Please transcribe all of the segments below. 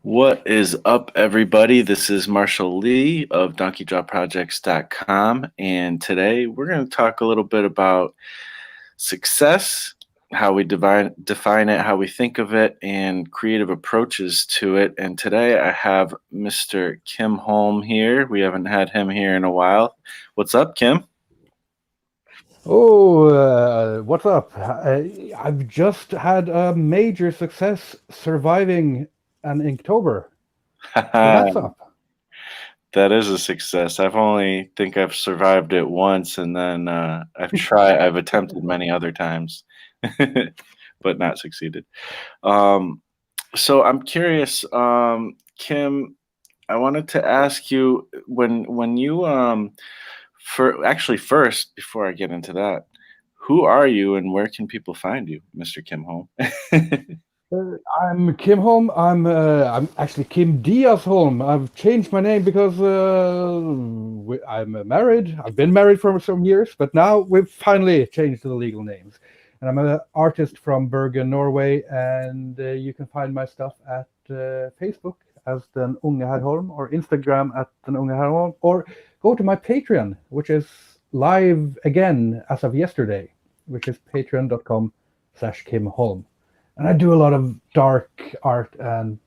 What is up, everybody? This is Marshall Lee of DonkeyJawProjects.com, and today we're going to talk a little bit about success, how we define it, how we think of it, and creative approaches to it. And today I have Mr. Kim Holm here. We haven't had him here in a while. What's up, Kim? What's up? I've just had a major success surviving an Inktober, so that's up. That is a success. I've survived it once, and then I've attempted many other times, but not succeeded. Um, so I'm curious, Kim. I wanted to ask you when you for actually first before I get into that, who are you and where can people find you, Mr. Kim Holm? I'm Kim Holm. I'm actually Kim Diaz Holm. I've changed my name because I'm married. I've been married for some years, but now we've finally changed the legal names. And I'm an artist from Bergen, Norway, and you can find my stuff at Facebook as Den Unge Herr Holm or Instagram at Den Unge Herr Holm, or go to my Patreon, which is live again as of yesterday, which is patreon.com/Kim Holm. And I do a lot of dark art and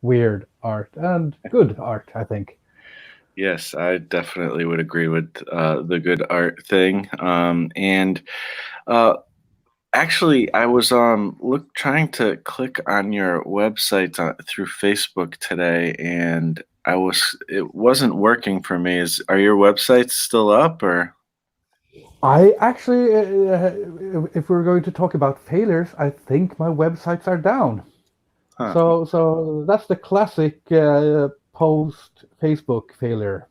weird art and good art, I think. Yes, I definitely would agree with the good art thing. And uh, Actually, I was trying to click on your website through Facebook today, and it wasn't working for me. Are your websites still up or? I actually, if we're going to talk about failures, I think my websites are down. Huh. So that's the classic post Facebook failure.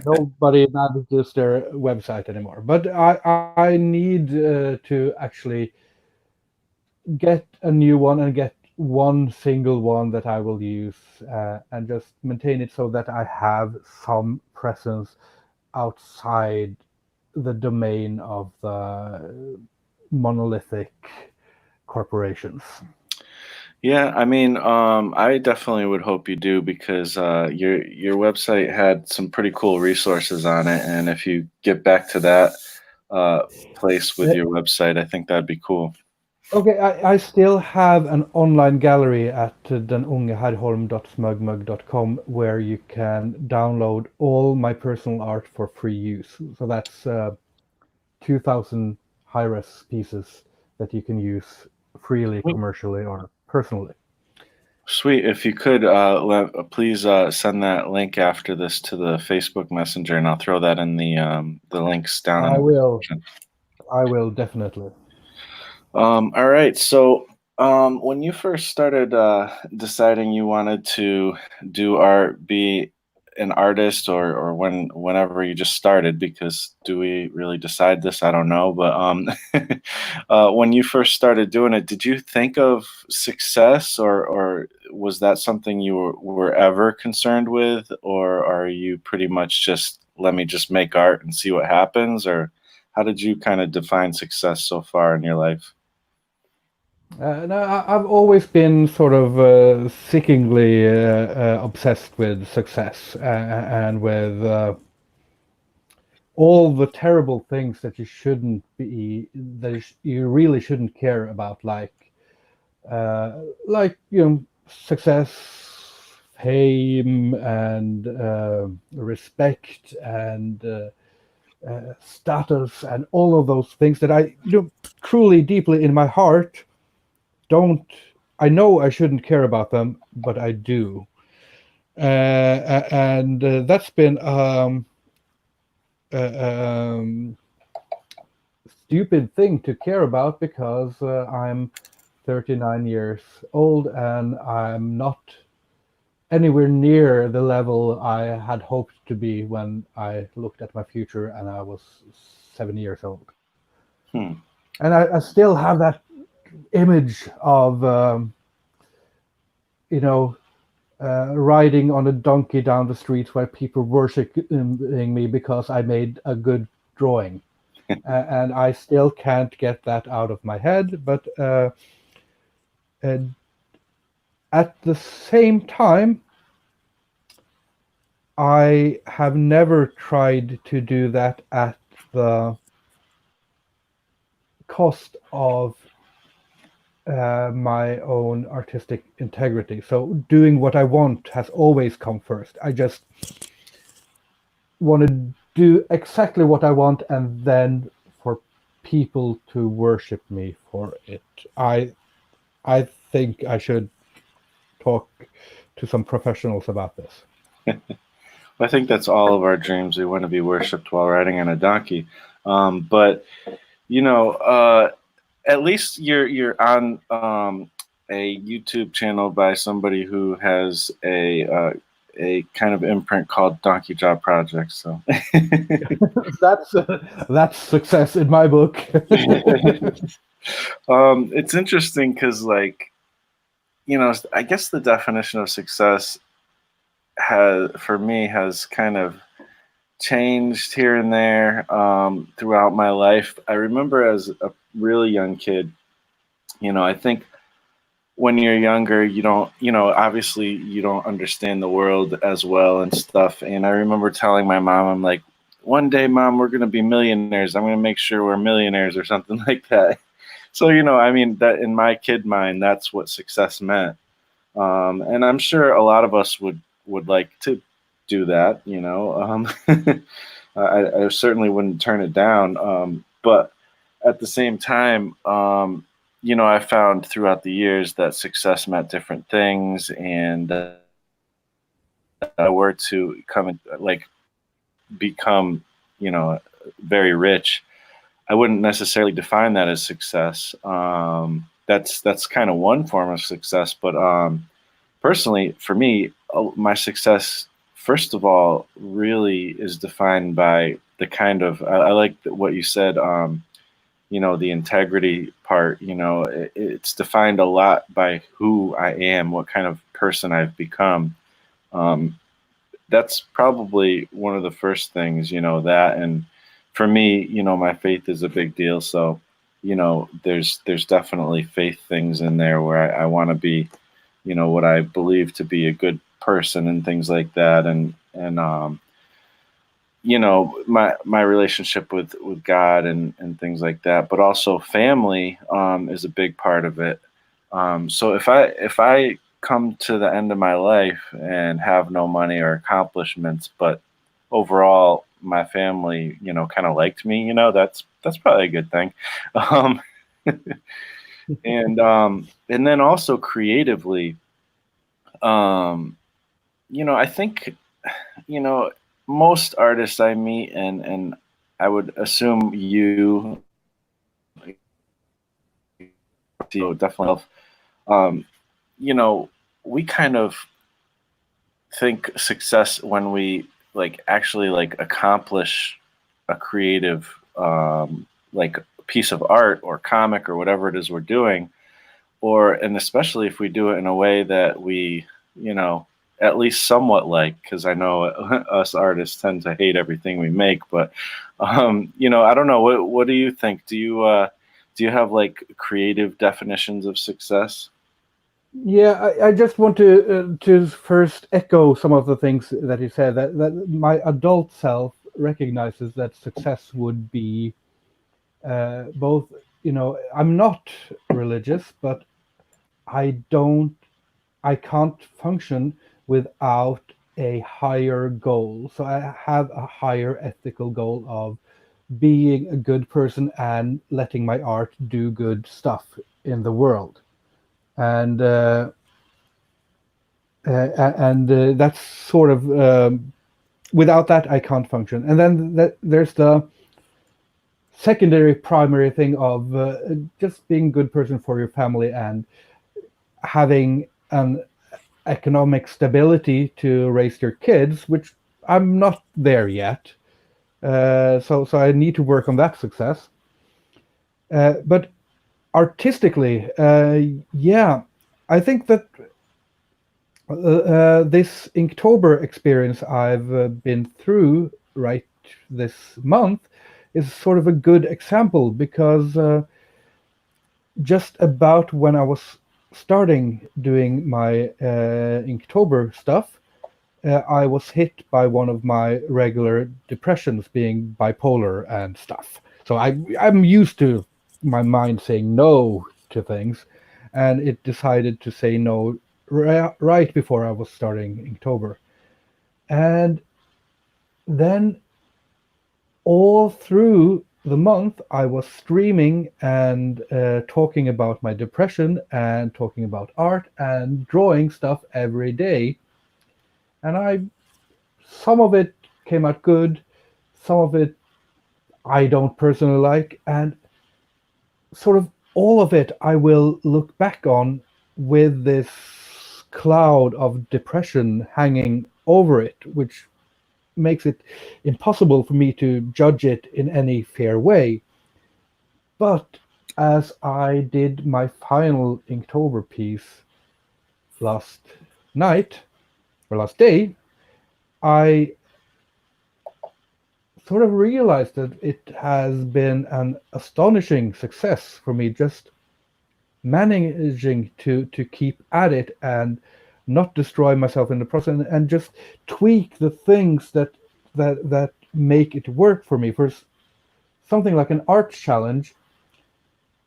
Nobody manages their website anymore. But I need to actually get a new one and get one single one that I will use and just maintain it so that I have some presence outside the domain of the monolithic corporations. Yeah, I mean, I definitely would hope you do because your website had some pretty cool resources on it, and if you get back to that uh, place with Uh, your website, I think that'd be cool. Okay, I still have an online gallery at denungeherholm.smugmug.com where you can download all my personal art for free use. So that's 2,000 high-res pieces that you can use freely, commercially, or personally. Sweet. If you could, please send that link after this to the Facebook Messenger, and I'll throw that in the links down in I the will. description. I will definitely. All right. So, when you first started deciding you wanted to do art, be an artist, or whenever you just started, because do we really decide this? I don't know. But when you first started doing it, did you think of success, or was that something you were ever concerned with, or are you pretty much just let me just make art and see what happens, or how did you kind of define success so far in your life? No, I've always been sort of sickeningly obsessed with success and with all the terrible things that you shouldn't be, that you really shouldn't care about, like success, fame, and respect, and status, and all of those things that I, truly, deeply in my heart, don't. I know I shouldn't care about them, but I do, and that's been a stupid thing to care about because I'm 39 years old and I'm not anywhere near the level I had hoped to be when I looked at my future and I was 7 years old. Hmm. And I still have that image of, you know, riding on a donkey down the street where people worshiping me because I made a good drawing. And I still can't get that out of my head. But At the same time, I have never tried to do that at the cost of my own artistic integrity. So doing what I want has always come first. I just want to do exactly what I want, and then for people to worship me for it. I think I should talk to some professionals about this. I think that's all of our dreams. We want to be worshipped while riding on a donkey. But you know, at least you're on a YouTube channel by somebody who has a kind of imprint called Donkey Job Project. So That's success in my book. it's interesting because, like, I guess the definition of success for me has kind of changed here and there throughout my life. I remember as a really young kid, I think when you're younger, you don't, obviously you don't understand the world as well and stuff. And I remember telling my mom, I'm like, one day, Mom, we're going to be millionaires. I'm going to make sure we're millionaires or something like that. So, I mean, that in my kid mind, that's what success meant. And I'm sure a lot of us would like to do that, I certainly wouldn't turn it down. But at the same time, I found throughout the years that success meant different things, and were to come and like become, very rich, I wouldn't necessarily define that as success. That's kind of one form of success, but personally, for me, my success, first of all, really is defined by the kind of I like what you said. The integrity part. It's defined a lot by who I am, what kind of person I've become. Um, that's probably one of the first things. That, and for me, my faith is a big deal. So, there's definitely faith things in there where I want to be, what I believe to be a good person and things like that, and my relationship with God and things like that, but also family is a big part of it. So if I come to the end of my life and have no money or accomplishments, but overall my family, kind of liked me, that's probably a good thing. Um, and then also creatively, um, I think, you know, most artists I meet, and I would assume you definitely, um, you know, we kind of think success when we like actually like accomplish a creative like piece of art or comic or whatever it is we're doing, or and especially if we do it in a way that we, you know, at least somewhat like, because I know us artists tend to hate everything we make, but I don't know, what do you think? Do you have like creative definitions of success? Yeah, I just want to first echo some of the things that you said. That my adult self recognizes that success would be both. I'm not religious, but I don't. I can't function without a higher goal. So I have a higher ethical goal of being a good person and letting my art do good stuff in the world. And that's sort of without that I can't function. And then there's the secondary primary thing of just being a good person for your family and having an economic stability to raise your kids, which I'm not there yet. So I need to work on that success. But artistically, yeah, I think that this Inktober experience I've been through right this month is sort of a good example because just about when I was starting doing my Inktober stuff, I was hit by one of my regular depressions, being bipolar and stuff. So I'm used to my mind saying no to things, and it decided to say no right before I was starting Inktober. And then all through the month, I was streaming and talking about my depression and talking about art and drawing stuff every day. And some of it came out good, some of it I don't personally like, and sort of all of it I will look back on with this cloud of depression hanging over it, which makes it impossible for me to judge it in any fair way. But as I did my final Inktober piece last night or last day, I sort of realized that it has been an astonishing success for me, just managing to keep at it and not destroy myself in the process, and just tweak the things that make it work for me. For something like an art challenge,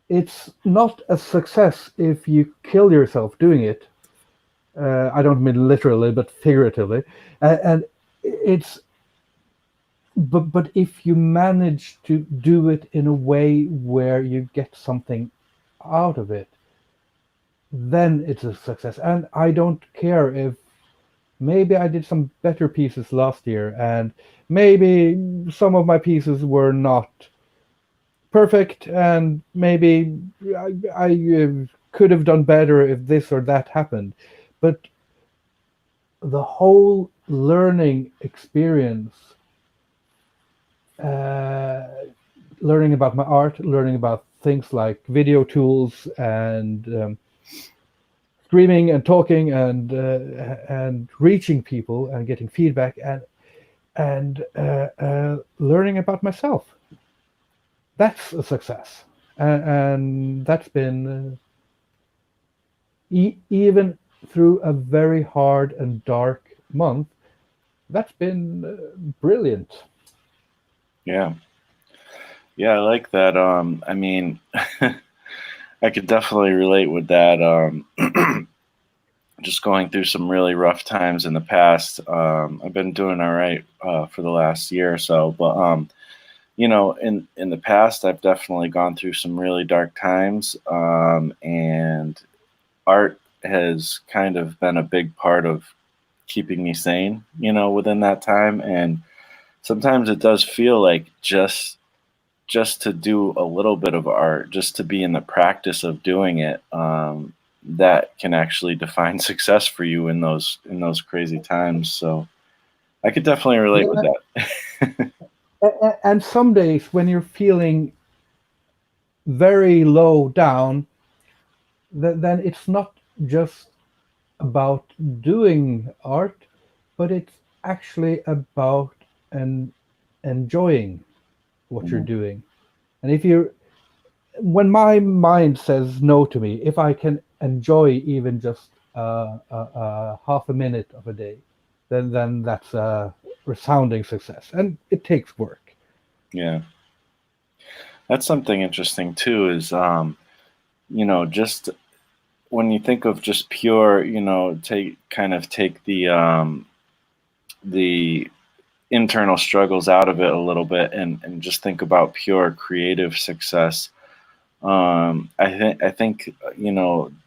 it's not a success if you kill yourself doing it. I don't mean literally, but figuratively. And it's but if you manage to do it in a way where you get something out of it, then it's a success. And I don't care if maybe I did some better pieces last year, and maybe some of my pieces were not perfect, and maybe I could have done better if this or that happened. But the whole learning experience, uh, learning about my art, learning about things like video tools and streaming and talking and reaching people and getting feedback and learning about myself. That's a success, and that's been even through a very hard and dark month. That's been brilliant. Yeah. Yeah, I like that. I mean, I could definitely relate with that. Just going through some really rough times in the past. I've been doing all right for the last year or so, but in the past, I've definitely gone through some really dark times, and art has kind of been a big part of keeping me sane. Within that time, and sometimes it does feel like just to do a little bit of art, just to be in the practice of doing it, that can actually define success for you in those crazy times. So I could definitely relate with Yeah, that. and some days when you're feeling very low down, then it's not just about doing art, but it's actually about enjoying what you're Mhm. doing. And if you, when my mind says no to me, if I can enjoy even just half a minute of a day, then that's a resounding success. And it takes work. Yeah, that's something interesting too. Is just when you think of just pure, take the internal struggles out of it a little bit, and just think about pure creative success. I think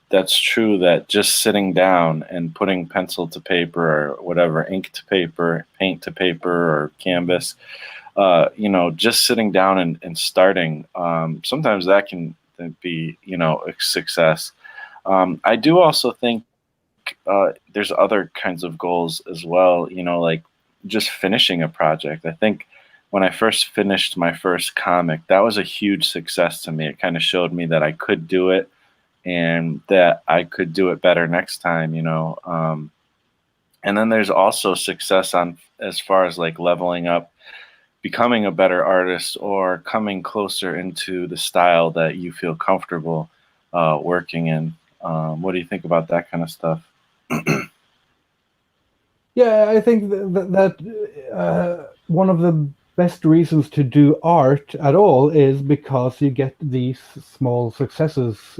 that's true, that just sitting down and putting pencil to paper, or whatever, ink to paper, paint to paper, or canvas, just sitting down and starting, sometimes that can be a success. I do also think there's other kinds of goals as well, like just finishing a project. I think when I first finished my first comic, that was a huge success to me. It kind of showed me that I could do it, and that I could do it better next time. And then there's also success on as far as like leveling up, becoming a better artist, or coming closer into the style that you feel comfortable working in. What do you think about that kind of stuff? Yeah, I think that one of the best reasons to do art at all is because you get these small successes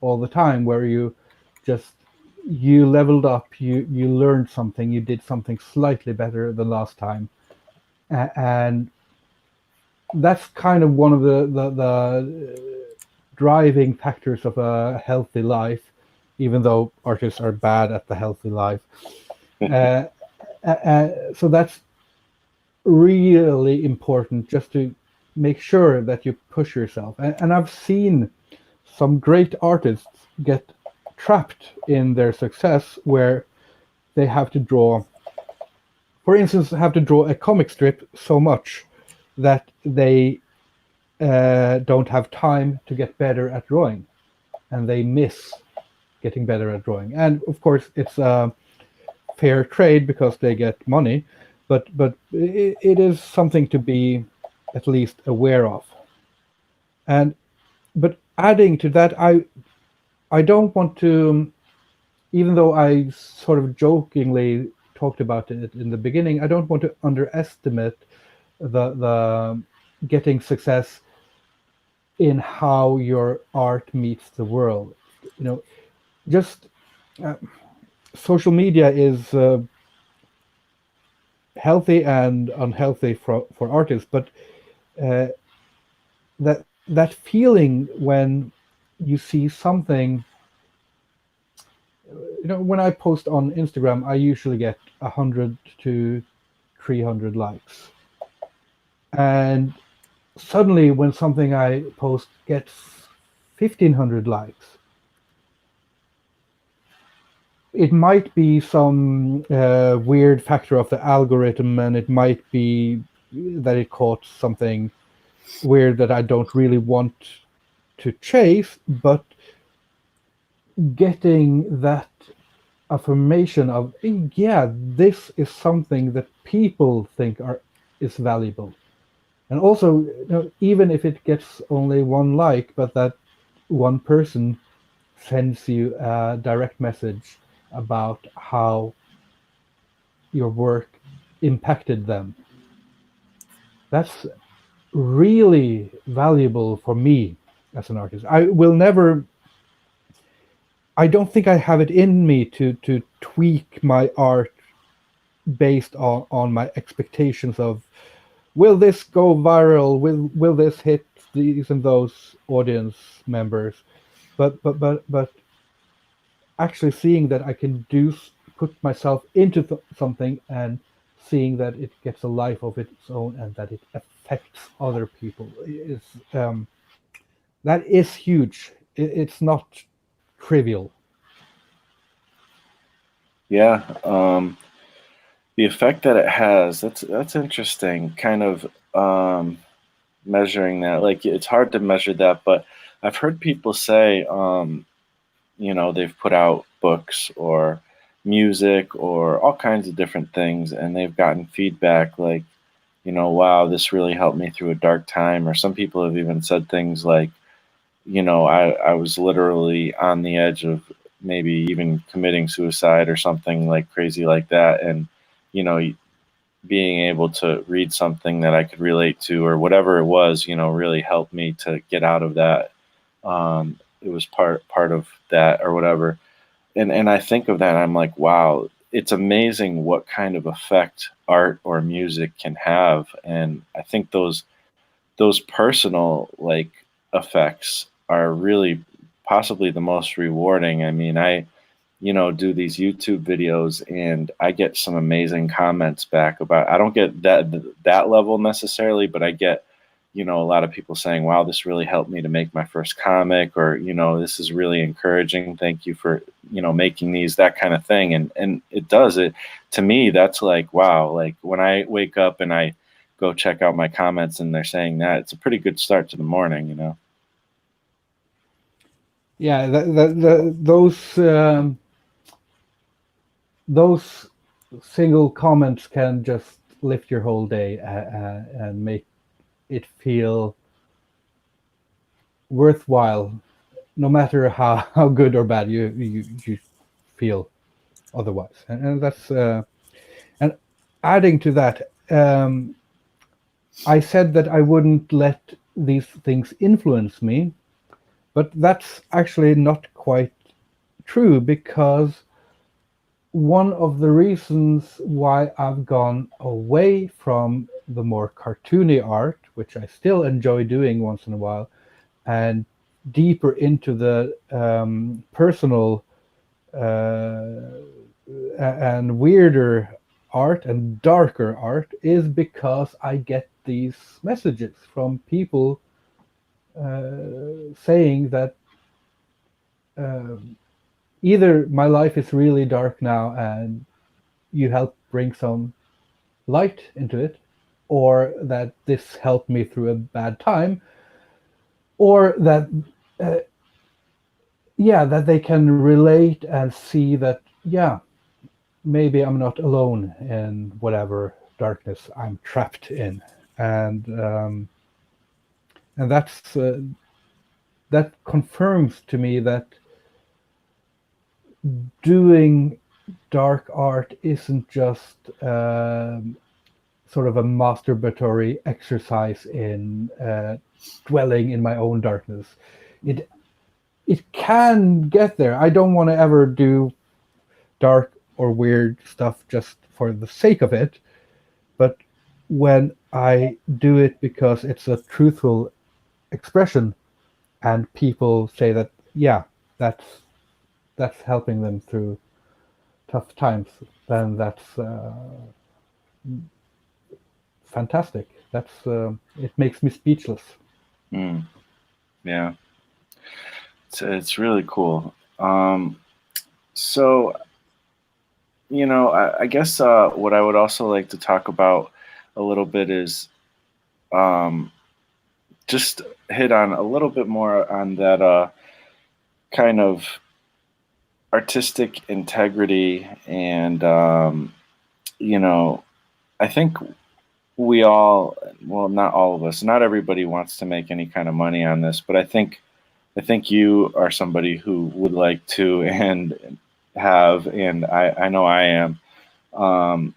all the time, where just you leveled up, you learned something, you did something slightly better than last time, and that's kind of one of the driving factors of a healthy life, even though artists are bad at the healthy life. Uh, so that's really important, just to make sure that you push yourself. And I've seen some great artists get trapped in their success, where they have to draw, for instance, have to draw a comic strip so much that they don't have time to get better at drawing, and they miss getting better at drawing. And of course, it's a fair trade because they get money, but it is something to be at least aware of. And but adding to that, I don't want to, even though I sort of jokingly talked about it in the beginning, I don't want to underestimate the getting success in how your art meets the world. You know, just uh, social media is healthy and unhealthy for artists, but uh, that feeling when you see something, when I post on Instagram, I usually get 100 to 300 likes, and suddenly when something I post gets 1,500 likes, it might be some weird factor of the algorithm, and it might be that it caught something weird that I don't really want to chase, but getting that affirmation of, yeah, this is something that people think is valuable. And also, even if it gets only one like, but that one person sends you a direct message about how your work impacted them, that's really valuable for me as an artist. I don't think I have it in me to tweak my art based on my expectations of, will this go viral, will this hit these and those audience members, but actually seeing that I can put myself into something, and seeing that it gets a life of its own and that it affects other people is, that is huge. It's not trivial. Yeah, the effect that it has, that's interesting. Kind of measuring that. Like it's hard to measure that, but I've heard people say, they've put out books or music or all kinds of different things, and they've gotten feedback like, wow, this really helped me through a dark time. Or some people have even said things like, I was literally on the edge of maybe even committing suicide or something like crazy like that. And, being able to read something that I could relate to or whatever it was, really helped me to get out of that. It was part of that or whatever. And I think of that and I'm like, wow, it's amazing what kind of effect art or music can have. And I think those personal like effects are really possibly the most rewarding. I mean, I do these YouTube videos and I get some amazing comments back about, I don't get that level necessarily, but I get, a lot of people saying, wow, this really helped me to make my first comic, or, this is really encouraging. Thank you for, making these, that kind of thing. And it does it to me. That's like, wow. Like when I wake up and I go check out my comments and they're saying that, it's a pretty good start to the morning. Yeah, those single comments can just lift your whole day, and make it feel worthwhile no matter how good or bad you feel otherwise. And that's and adding to that, I said that I wouldn't let these things influence me, but that's actually not quite true, because one of the reasons why I've gone away from the more cartoony art, which I still enjoy doing once in a while, and deeper into the personal and weirder art and darker art, is because I get these messages from people saying that uh, either my life is really dark now and you help bring some light into it, or that this helped me through a bad time, or that uh, yeah, that they can relate and see that, yeah, maybe I'm not alone in whatever darkness I'm trapped in. And that's that confirms to me that doing dark art isn't just sort of a masturbatory exercise in dwelling in my own darkness. It it can get there. I don't want to ever do dark or weird stuff just for the sake of it, but when I do it because it's a truthful expression, and people say that, yeah, that's helping them through tough times, then that's fantastic. That's it makes me speechless. Mm, yeah, it's really cool. So I guess what I would also like to talk about a little bit is um, just hit on a little bit more on that kind of artistic integrity. And you know I think we all, well, not all of us, not everybody wants to make any kind of money on this, but I think you are somebody who would like to and have, and I know I am. um,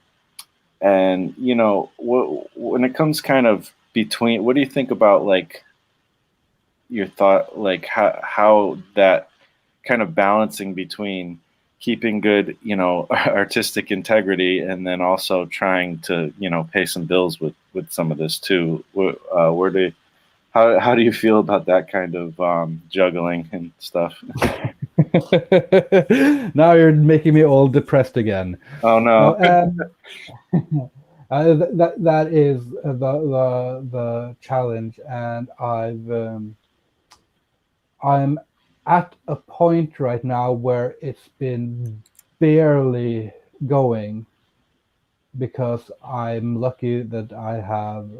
and when it comes kind of between, what do you think about, like, your thought, like how that kind of balancing between keeping good, artistic integrity, and then also trying to, pay some bills with some of this too. Where do how do you feel about that kind of juggling and stuff? Now you're making me all depressed again. Oh No, no. that is the challenge, and I'm at a point right now where it's been barely going, because I'm lucky that I have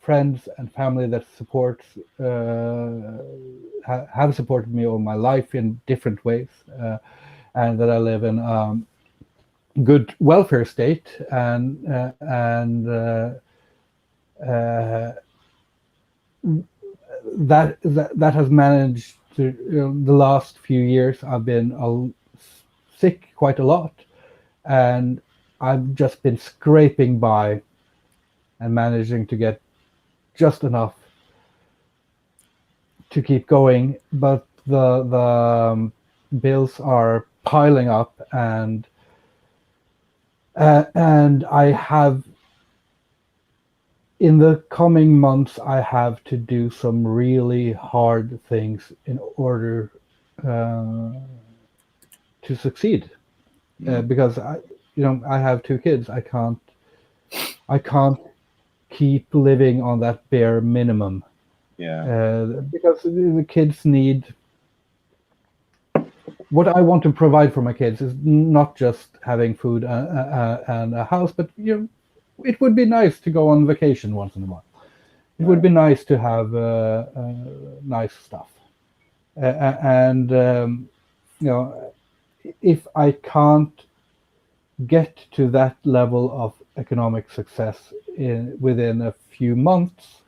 friends and family that have supported me all my life in different ways, and that I live in good welfare state, and uh, that has managed to, the last few years I've been sick quite a lot, and I've just been scraping by and managing to get just enough to keep going. But the bills are piling up, and I have, in the coming months, I have to do some really hard things in order uh, to succeed. Mm, Because I have two kids. I can't keep living on that bare minimum, yeah. because the kids need, what I want to provide for my kids is not just having food and a house, but it would be nice to go on vacation once in a while. It would Right. be nice to have nice stuff, and if I can't get to that level of economic success within a few months,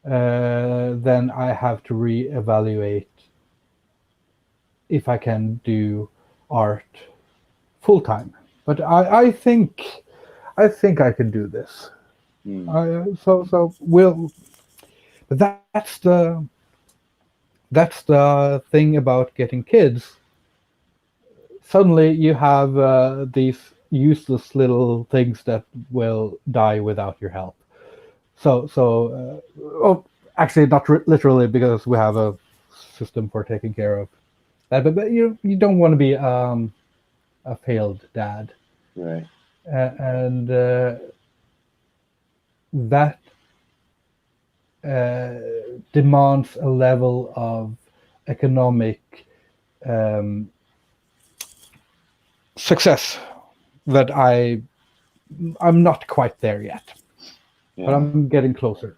then I have to reevaluate if I can do art full time. But I think I can do this. Hmm. So we'll. But that's the thing about getting kids. Suddenly you have these useless little things that will die without your help. Oh, actually, not literally, because we have a system for taking care of that. But you don't want to be a failed dad, Right. and that uh, demands a level of economic um, success that I'm not quite there yet, but Yeah. I'm getting closer.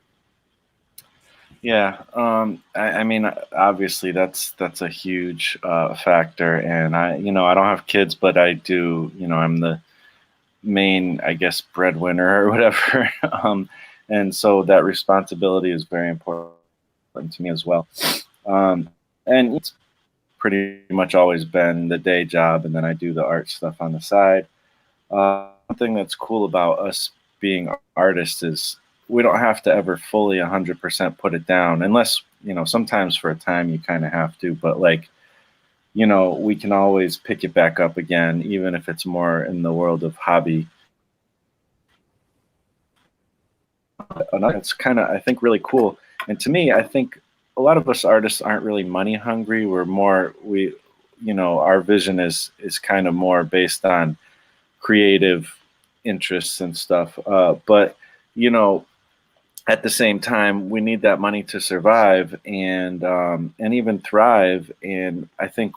Yeah. I mean, obviously that's a huge factor, and I don't have kids, but I do. I'm the main, I guess, breadwinner or whatever. And so that responsibility is very important to me as well. And it's pretty much always been the day job, and then I do the art stuff on the side. One thing that's cool about us being artists is we don't have to ever fully 100% put it down, unless sometimes for a time you kind of have to, but like we can always pick it back up again, even if it's more in the world of hobby. Another that's kind of, I think, really cool. And to me, I think a lot of us artists aren't really money hungry. We're more our vision is kind of more based on creative interests and stuff. But you know, at the same time, we need that money to survive and even thrive. And I think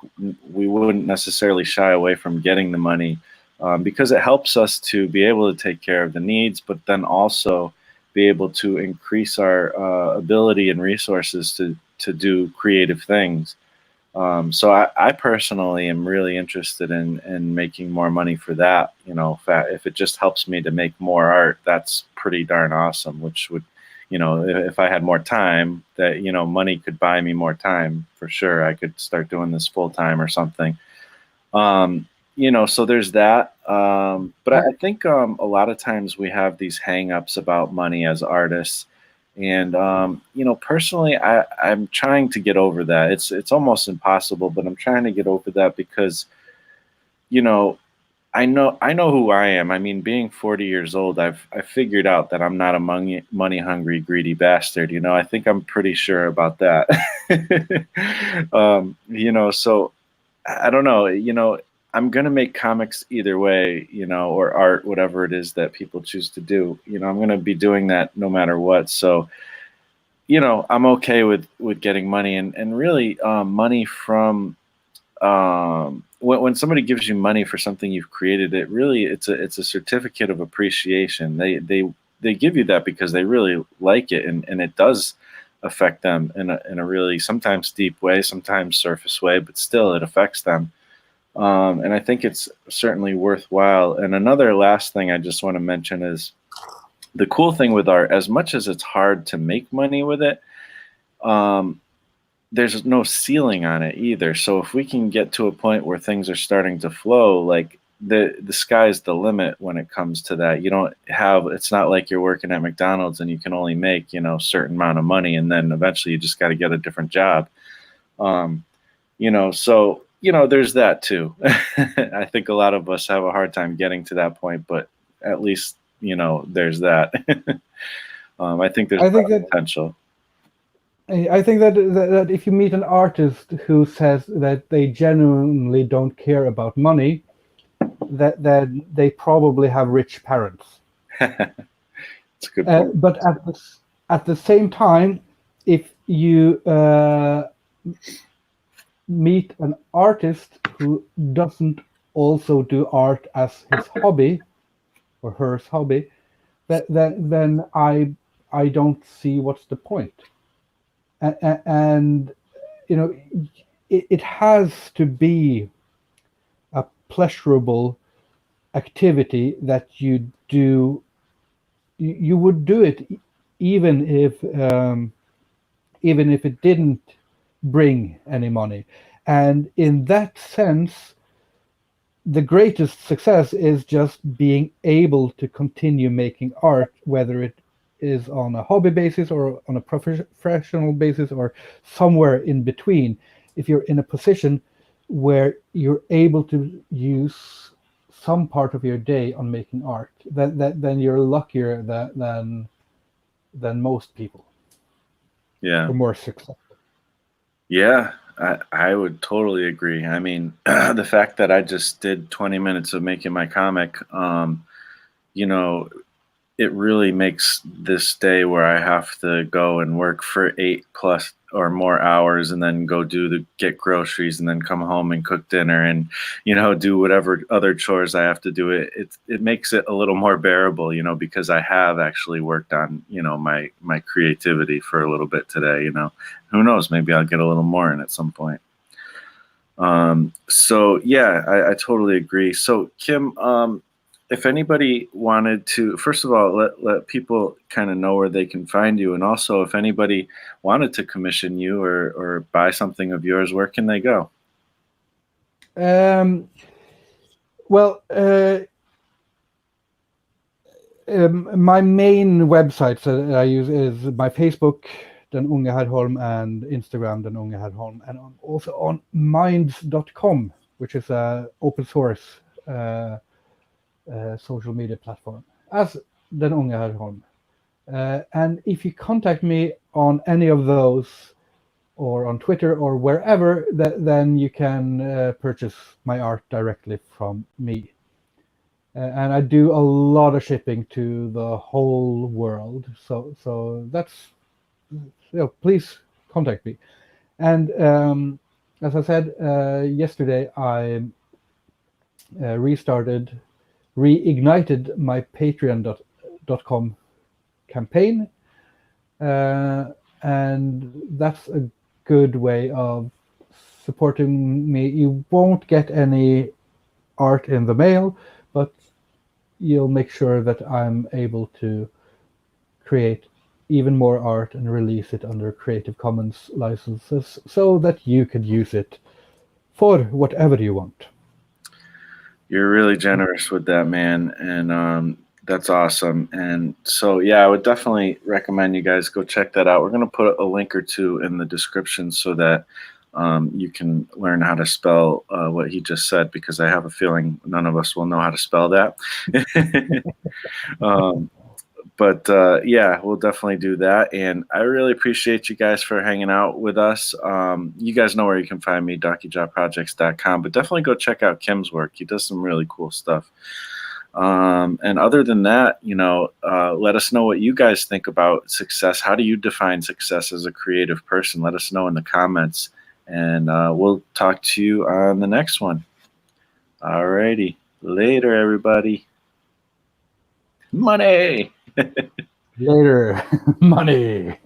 we wouldn't necessarily shy away from getting the money because it helps us to be able to take care of the needs, but then also be able to increase our ability and resources to do creative things. So I personally am really interested in making more money for that. If it just helps me to make more art, that's pretty darn awesome. Which would, if I had more time, that money could buy me more time for sure. I could start doing this full time or something. So there's that. But I think a lot of times we have these hang-ups about money as artists. And personally, I'm trying to get over that. It's almost impossible, but I'm trying to get over that because you know I know who I am. I mean, being 40 years old, I figured out that I'm not a money hungry, greedy bastard. I think I'm pretty sure about that. So I don't know. I'm gonna make comics either way, or art, whatever it is that people choose to do. I'm gonna be doing that no matter what. So I'm okay with getting money and really money from when somebody gives you money for something you've created. It's a certificate of appreciation. They give you that because they really like it, and it does affect them in a really sometimes deep way, sometimes surface way, but still it affects them. And I think it's certainly worthwhile. And another last thing I just want to mention is the cool thing with art, as much as it's hard to make money with it, um, there's no ceiling on it either. So if we can get to a point where things are starting to flow, like the sky's the limit when it comes to that. You don't have, it's not like you're working at McDonald's and you can only make, certain amount of money and then eventually you just got to get a different job. Um, so there's that too. I think a lot of us have a hard time getting to that point, but at least there's that. I think there's I think that potential. I think that if you meet an artist who says that they genuinely don't care about money, that they probably have rich parents. It's a good point. But at the same time, if you meet an artist who doesn't also do art as his hobby or her hobby, then I don't see what's the point. And you know, it has to be a pleasurable activity that you do. You would do it even if it didn't bring any money. And in that sense, the greatest success is just being able to continue making art, whether it is on a hobby basis or on a professional basis or somewhere in between. If you're in a position where you're able to use some part of your day on making art, then you're luckier than most people, Yeah. or more successful. Yeah, I would totally agree. I mean, the fact that I just did 20 minutes of making my comic, you know, it really makes this day where I have to go and work for 8 plus or more hours and then go get groceries and then come home and cook dinner and, do whatever other chores I have to do. It makes it a little more bearable, because I have actually worked on, my creativity for a little bit today, who knows, maybe I'll get a little more in at some point. So yeah, I totally agree. So Kim, if anybody wanted to, first of all, let people kind of know where they can find you, and also if anybody wanted to commission you or buy something of yours, where can they go? Um, well, my main websites that I use is my Facebook, Den Unge Herr Holm, and Instagram, Den Unge Herr Holm, and I'm also on minds.com, which is a open source social media platform, as Den Unge Herr Holm. And if you contact me on any of those, or on Twitter or wherever, then you can purchase my art directly from me. And I do a lot of shipping to the whole world. So that's, please contact me. And as I said yesterday, I reignited my Patreon.com campaign, and that's a good way of supporting me. You won't get any art in the mail, but you'll make sure that I'm able to create even more art and release it under Creative Commons licenses so that you could use it for whatever you want. You're really generous with that, man, and that's awesome. And so, yeah, I would definitely recommend you guys go check that out. We're going to put a link or two in the description so that you can learn how to spell what he just said, because I have a feeling none of us will know how to spell that. um, but yeah, we'll definitely do that. And I really appreciate you guys for hanging out with us. You guys know where you can find me, donkeyjawprojects.com, but definitely go check out Kim's work. He does some really cool stuff. And other than that, let us know what you guys think about success. How do you define success as a creative person? Let us know in the comments, and we'll talk to you on the next one. Alrighty. Later, everybody. Money. Later, money.